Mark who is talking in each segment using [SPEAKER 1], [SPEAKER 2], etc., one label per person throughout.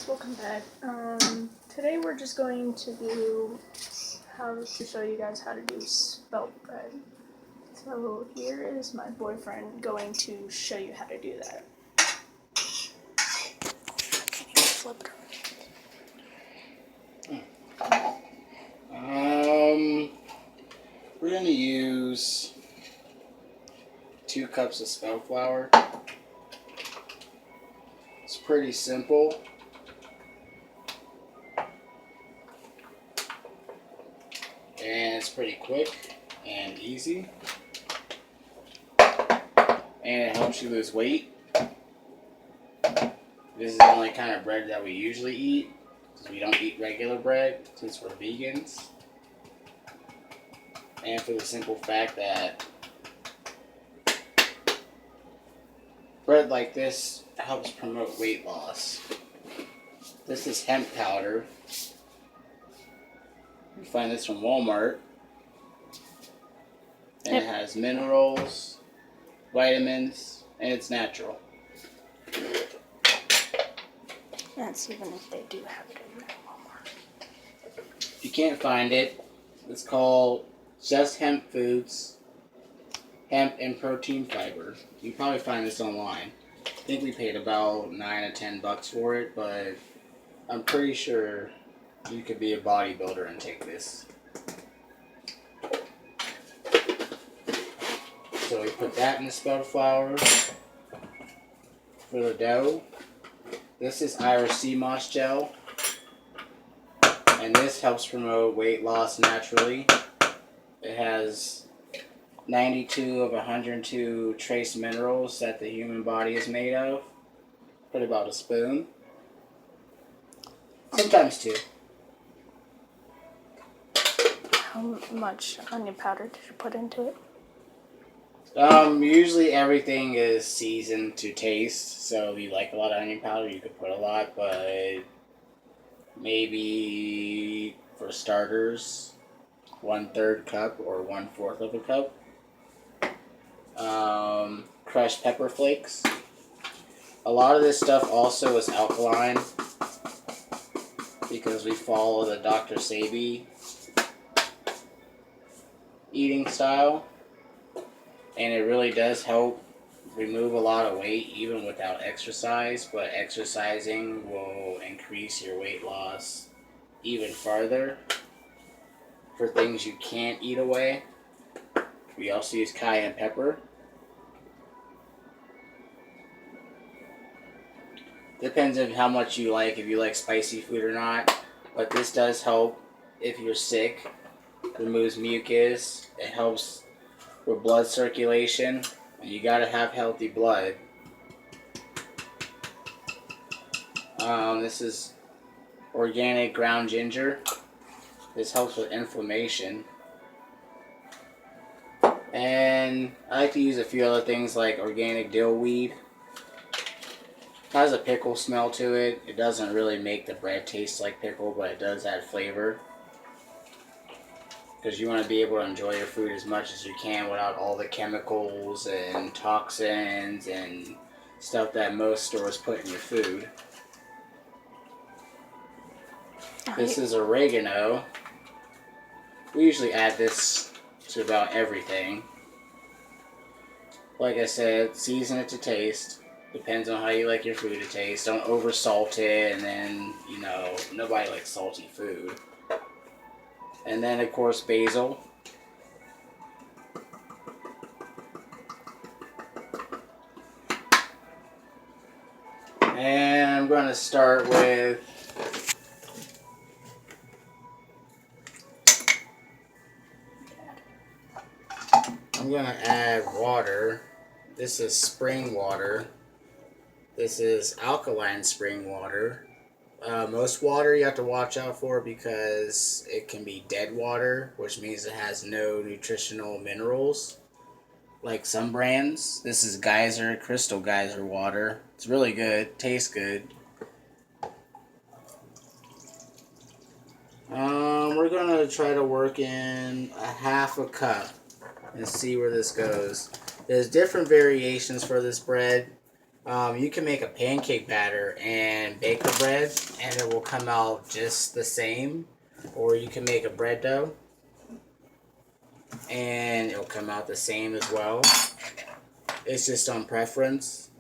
[SPEAKER 1] Welcome back. Today we're just going to show you guys how to do spelt bread. So here is my boyfriend going to show you how to do that. Can you flip
[SPEAKER 2] it We're going to use 2 cups of spelt flour. It's pretty simple. And it's pretty quick and easy. And it helps you lose weight. This is the only kind of bread that we usually eat, because we don't eat regular bread since we're vegans. And for the simple fact that bread like this helps promote weight loss. This is hemp powder. You find this from Walmart. And It has minerals, vitamins, and it's natural.
[SPEAKER 1] That's even if they do have it in Walmart.
[SPEAKER 2] If you can't find it, it's called Just Hemp Foods, Hemp and Protein Fiber. You can probably find this online. I think we paid about $9 or $10 for it, but I'm pretty sure you could be a bodybuilder and take this. So we put that in the spelt flour. For the dough, this is Irish sea moss gel, and this helps promote weight loss naturally. It has 92 of 102 trace minerals that the human body is made of. Put about a spoon, sometimes 2.
[SPEAKER 1] How much onion powder did you put into it?
[SPEAKER 2] Usually everything is seasoned to taste, so if you like a lot of onion powder, you could put a lot, but maybe for starters, 1/3 cup or 1/4 of a cup. Crushed pepper flakes. A lot of this stuff also is alkaline because we follow the Dr. Sebi eating style. And it really does help remove a lot of weight even without exercise, but exercising will increase your weight loss even farther. For things you can't eat away, we also use cayenne pepper. Depends on how much you like, if you like spicy food or not, but this does help if you're sick. Removes mucus, it helps with blood circulation. You gotta have healthy blood. This is organic ground ginger. This helps with inflammation. And I like to use a few other things like organic dill weed. It has a pickle smell to it. It doesn't really make the bread taste like pickle, but it does add flavor. Because you want to be able to enjoy your food as much as you can without all the chemicals and toxins and stuff that most stores put in your food. This is oregano. We usually add this to about everything. Like I said, season it to taste. Depends on how you like your food to taste. Don't over salt it, and then, nobody likes salty food. And then, of course, basil. And I'm going to start with I'm going to add water. This is spring water. This is alkaline spring water. Most water you have to watch out for because it can be dead water, which means it has no nutritional minerals. Like some brands. This is Geyser, Crystal Geyser water. It's really good. Tastes good. We're going to try to work in a 1/2 cup and see where this goes. There's different variations for this bread. You can make a pancake batter and bake the bread, and it will come out just the same. Or you can make a bread dough, and it'll come out the same as well. It's just on preference.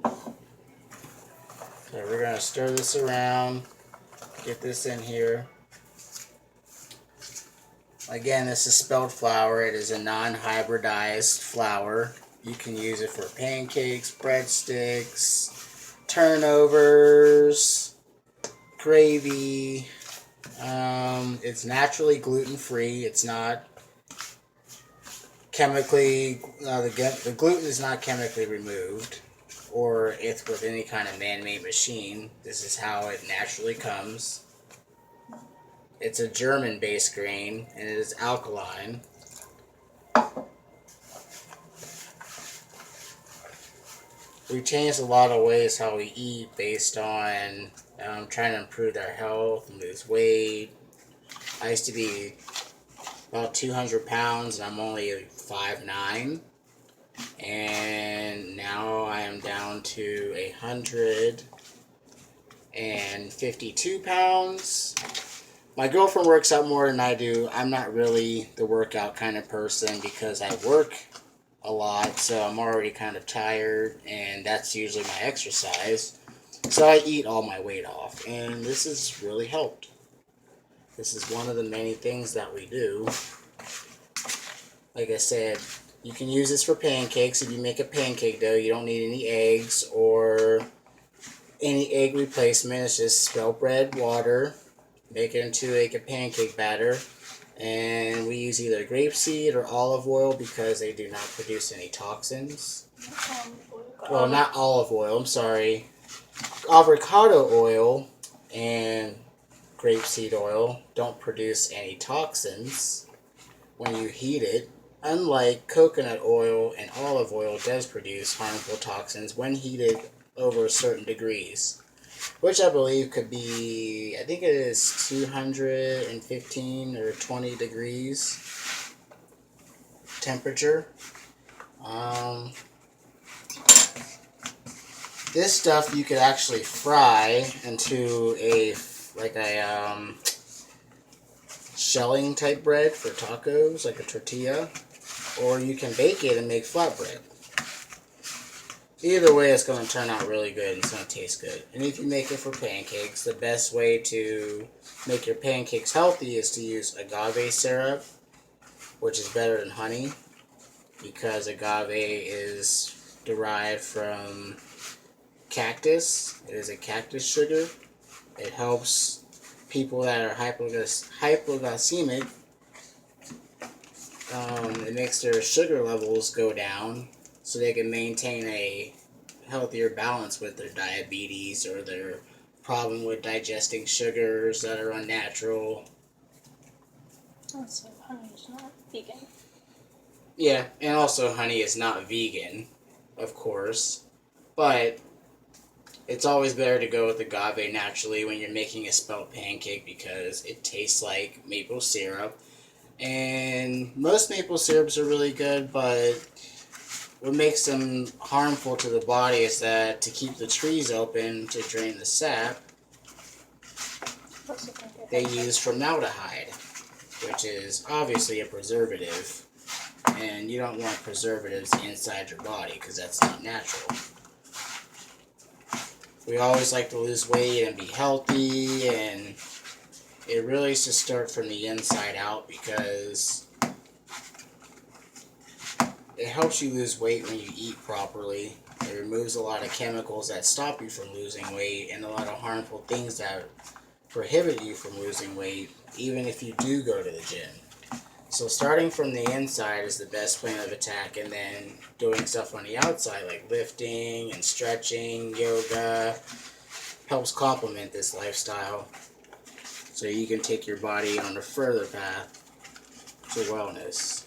[SPEAKER 2] So we're going to stir this around, get this in here. Again, this is spelt flour. It is a non-hybridized flour. You can use it for pancakes, breadsticks, turnovers, gravy. It's naturally gluten-free. It's not chemically, the gluten is not chemically removed, or it's with any kind of man-made machine. This is how it naturally comes. It's a German-based grain, and it is alkaline. We changed a lot of ways how we eat based on trying to improve our health and lose weight. I used to be about 200 pounds, and I'm only 5'9". And now I am down to 152 pounds. My girlfriend works out more than I do. I'm not really the workout kind of person because I work a lot, so I'm already kind of tired, and that's usually my exercise. So I eat all my weight off, and this has really helped. This is one of the many things that we do. Like I said, you can use this for pancakes. If you make a pancake dough, you don't need any eggs or any egg replacement. It's just spelt bread, water, make it into like a pancake batter, and we use either grapeseed or olive oil because they do not produce any toxins. Well, not olive oil, I'm sorry. Avocado oil and grapeseed oil don't produce any toxins when you heat it, unlike coconut oil and olive oil does produce harmful toxins when heated over certain degrees, which I believe could be, I think it is 215 or 20 degrees temperature. This stuff you could actually fry into a shelling type bread for tacos, like a tortilla, or you can bake it and make flatbread. Either way, it's going to turn out really good and it's going to taste good. And if you make it for pancakes, the best way to make your pancakes healthy is to use agave syrup, which is better than honey, because agave is derived from cactus. It is a cactus sugar. It helps people that are hypoglycemic. It makes their sugar levels go down so they can maintain a healthier balance with their diabetes or their problem with digesting sugars that are unnatural.
[SPEAKER 1] Also, honey is not vegan.
[SPEAKER 2] Yeah, and also honey is not vegan, of course, but it's always better to go with agave naturally when you're making a spelt pancake because it tastes like maple syrup. And most maple syrups are really good, but what makes them harmful to the body is that to keep the trees open to drain the sap, they use formaldehyde, which is obviously a preservative. And you don't want preservatives inside your body because that's not natural. We always like to lose weight and be healthy, and it really should start from the inside out because it helps you lose weight when you eat properly. It removes a lot of chemicals that stop you from losing weight and a lot of harmful things that prohibit you from losing weight, even if you do go to the gym. So starting from the inside is the best plan of attack, and then doing stuff on the outside like lifting and stretching, yoga, helps complement this lifestyle so you can take your body on a further path to wellness.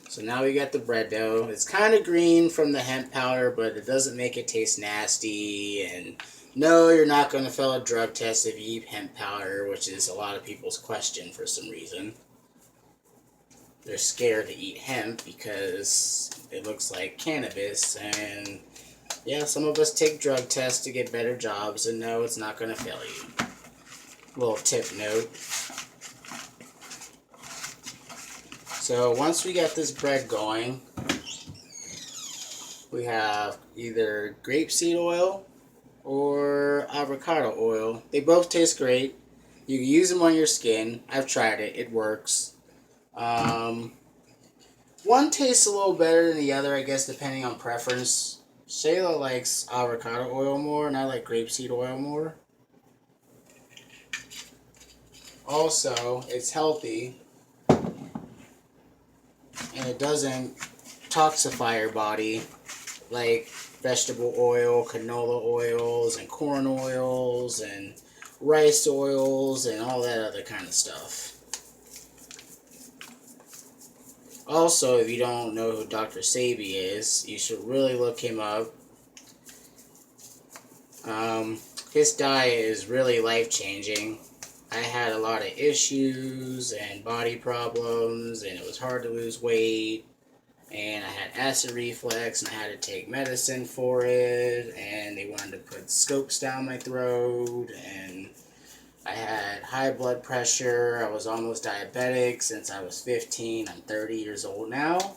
[SPEAKER 2] So now we got the bread dough. It's kind of green from the hemp powder, but it doesn't make it taste nasty. And no, you're not going to fail a drug test if you eat hemp powder, which is a lot of people's question for some reason. they're scared to eat hemp because it looks like cannabis. And yeah, some of us take drug tests to get better jobs, and no, it's not going to fail you. Little tip note. So once we got this bread going, we have either grapeseed oil or avocado oil. They both taste great. You can use them on your skin. I've tried it. It works. One tastes a little better than the other, I guess, depending on preference. Shayla likes avocado oil more, and I like grapeseed oil more. Also, it's healthy, and it doesn't toxify your body like vegetable oil, canola oils, and corn oils, and rice oils, and all that other kind of stuff. Also, if you don't know who Dr. Sebi is, you should really look him up. His diet is really life-changing. I had a lot of issues and body problems, and it was hard to lose weight, and I had acid reflux, and I had to take medicine for it, and they wanted to put scopes down my throat, and I had high blood pressure. I was almost diabetic since I was 15. I'm 30 years old now.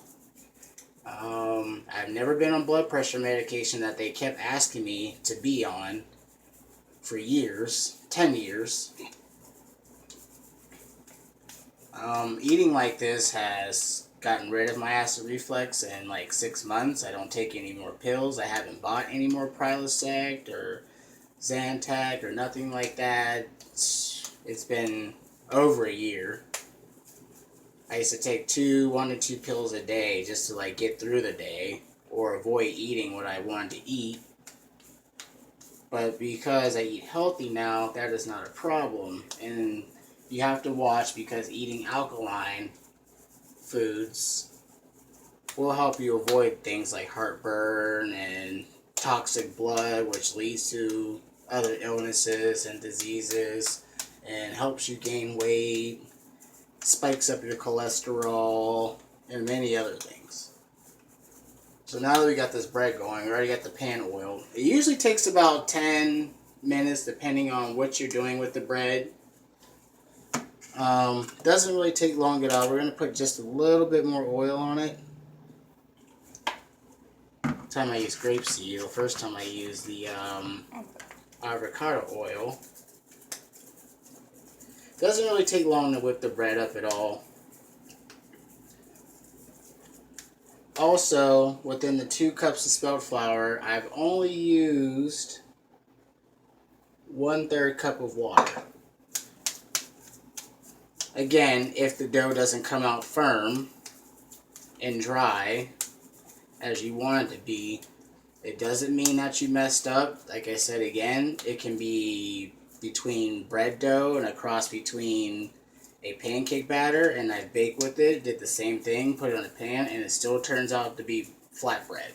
[SPEAKER 2] I've never been on blood pressure medication that they kept asking me to be on for years, 10 years. Eating like this has gotten rid of my acid reflux in like 6 months. I don't take any more pills. I haven't bought any more Prilosec or Zantac or nothing like that. It's been over a year. I used to take 1 to 2 pills a day just to like get through the day or avoid eating what I wanted to eat. But because I eat healthy now, that is not a problem. And you have to watch, because eating alkaline foods will help you avoid things like heartburn and toxic blood, which leads to other illnesses and diseases, and helps you gain weight, spikes up your cholesterol, and many other things. So now that we got this bread going, we already got the pan oiled. It usually takes about 10 minutes depending on what you're doing with the bread. Doesn't really take long at all. We're going to put just a little bit more oil on it. Time I used grapeseed, the first time I used the avocado oil. Doesn't really take long to whip the bread up at all. Also, within the 2 cups of spelt flour, I've only used 1/3 cup of water. Again, if the dough doesn't come out firm and dry as you want it to be, it doesn't mean that you messed up. Like I said again, it can be between bread dough and a cross between a pancake batter, and I baked with it, did the same thing, put it on a pan, and it still turns out to be flatbread.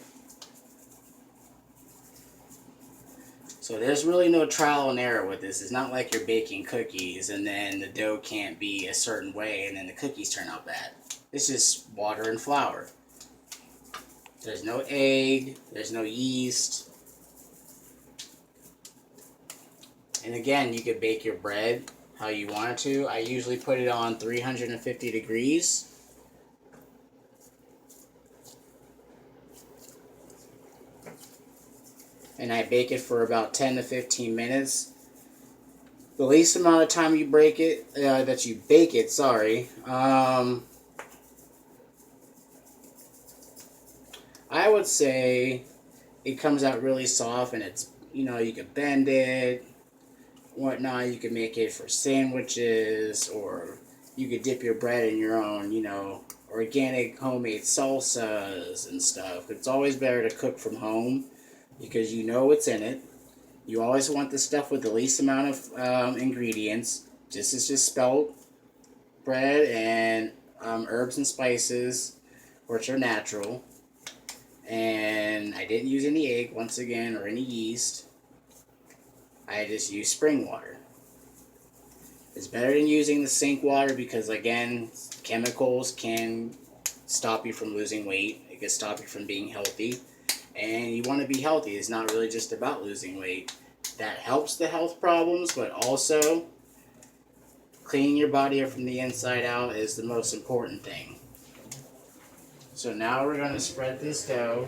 [SPEAKER 2] So there's really no trial and error with this. It's not like you're baking cookies and then the dough can't be a certain way and then the cookies turn out bad. It's just water and flour. There's no egg, there's no yeast. And again, you could bake your bread how you want it to. I usually put it on 350 degrees. And I bake it for about 10 to 15 minutes. The least amount of time you bake it, I would say it comes out really soft, and it's, you can bend it, whatnot. You can make it for sandwiches, or you could dip your bread in your own, organic homemade salsas and stuff. It's always better to cook from home because you know what's in it. You always want the stuff with the least amount of ingredients. This is just spelt bread and herbs and spices, which are natural. And I didn't use any egg, once again, or any yeast. I just used spring water. It's better than using the sink water because, again, chemicals can stop you from losing weight. It can stop you from being healthy. And you want to be healthy. It's not really just about losing weight. That helps the health problems, but also cleaning your body up from the inside out is the most important thing. So now we're going to spread this dough.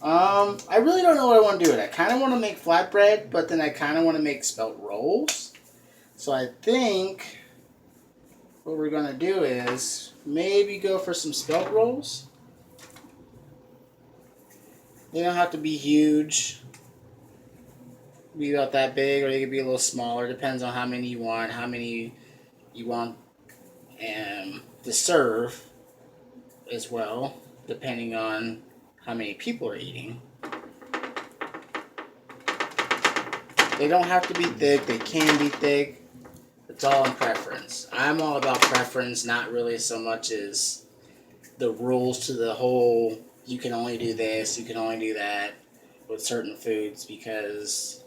[SPEAKER 2] I really don't know what I want to do with it. I kind of want to make flatbread, but then I kind of want to make spelt rolls. So I think what we're going to do is maybe go for some spelt rolls. They don't have to be huge. Be about that big, or they could be a little smaller. Depends on how many you want, to serve as well, depending on how many people are eating. They don't have to be thick. They can be thick. It's all in preference. I'm all about preference, not really so much as the rules to the whole, you can only do this, you can only do that with certain foods, because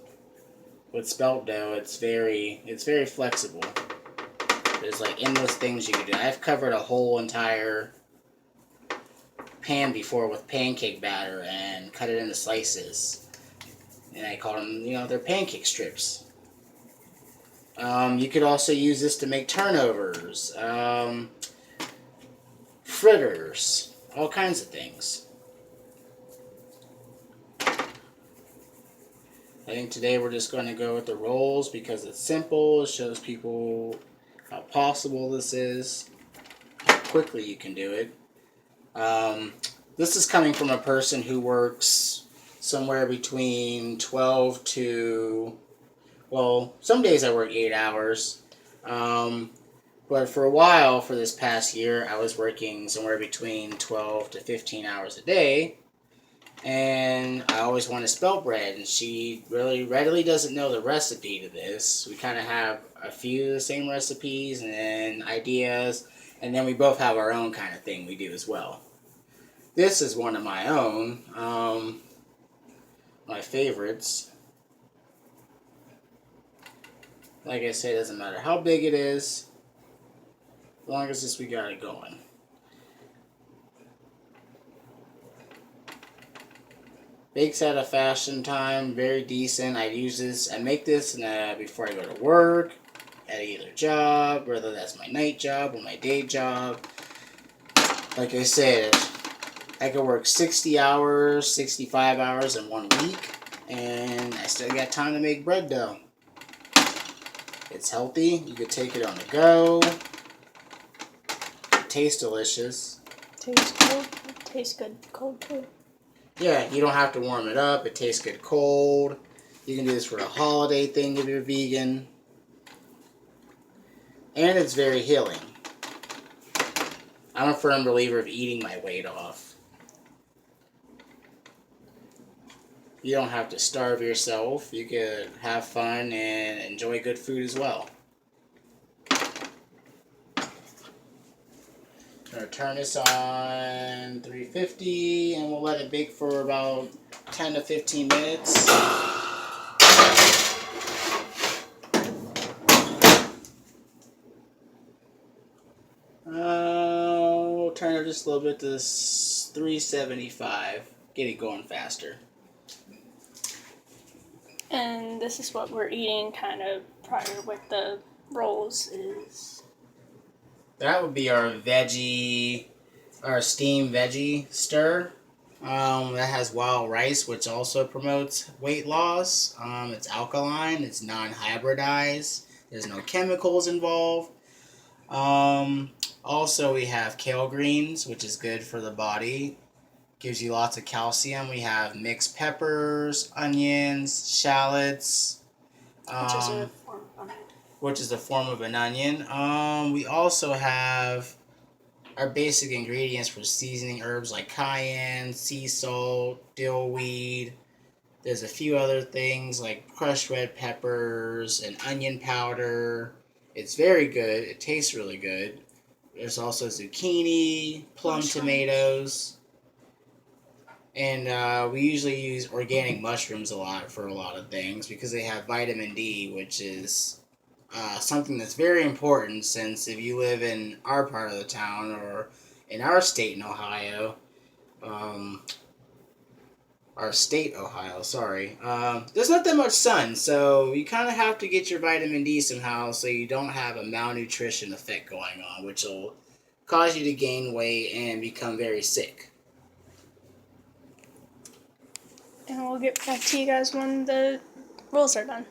[SPEAKER 2] with spelt dough, it's very flexible. There's like endless things you can do. I've covered a whole entire pan before with pancake batter and cut it into slices. And I call them, they're pancake strips. You could also use this to make turnovers, fritters, all kinds of things. I think today we're just going to go with the rolls because it's simple. It shows people how possible this is, how quickly you can do it. This is coming from a person who works somewhere between 12 to, well, some days I work 8 hours. But for a while, for this past year, I was working somewhere between 12 to 15 hours a day. And I always wanted spelt bread, and she really readily doesn't know the recipe to this. We kind of have a few of the same recipes and ideas, and then we both have our own kind of thing we do as well. This is one of my own, my favorites. Like I said, it doesn't matter how big it is, as long as we got it going. Bakes at a fashion time, very decent. I make this before I go to work, at either job, whether that's my night job or my day job. Like I said, I could work 60 hours, 65 hours in 1 week, and I still got time to make bread dough. It's healthy. You could take it on the go. It tastes delicious.
[SPEAKER 1] Tastes cold. It tastes good cold too.
[SPEAKER 2] Yeah, you don't have to warm it up. It tastes good cold. You can do this for a holiday thing if you're vegan. And it's very healing. I'm a firm believer of eating my weight off. You don't have to starve yourself. You could have fun and enjoy good food as well. I'm going to turn this on 350 and we'll let it bake for about 10 to 15 minutes. We'll turn it just a little bit to 375. Get it going faster.
[SPEAKER 1] And this is what we're eating kind of prior with the rolls is...
[SPEAKER 2] That would be our steamed veggie stir. That has wild rice, which also promotes weight loss. It's alkaline. It's non-hybridized. There's no chemicals involved. Also, we have kale greens, which is good for the body. Gives you lots of calcium. We have mixed peppers, onions, shallots. Which is a form of an onion. We also have our basic ingredients for seasoning herbs like cayenne, sea salt, dillweed. There's a few other things like crushed red peppers and onion powder. It's very good. It tastes really good. There's also zucchini, plum tomatoes. And we usually use organic mushrooms a lot for a lot of things because they have vitamin D, which is something that's very important since if you live in our part of the town or in our state in Ohio, um, our state Ohio, sorry, there's not that much sun, so you kind of have to get your vitamin D somehow so you don't have a malnutrition effect going on, which will cause you to gain weight and become very sick.
[SPEAKER 1] And we'll get back to you guys when the rolls are done.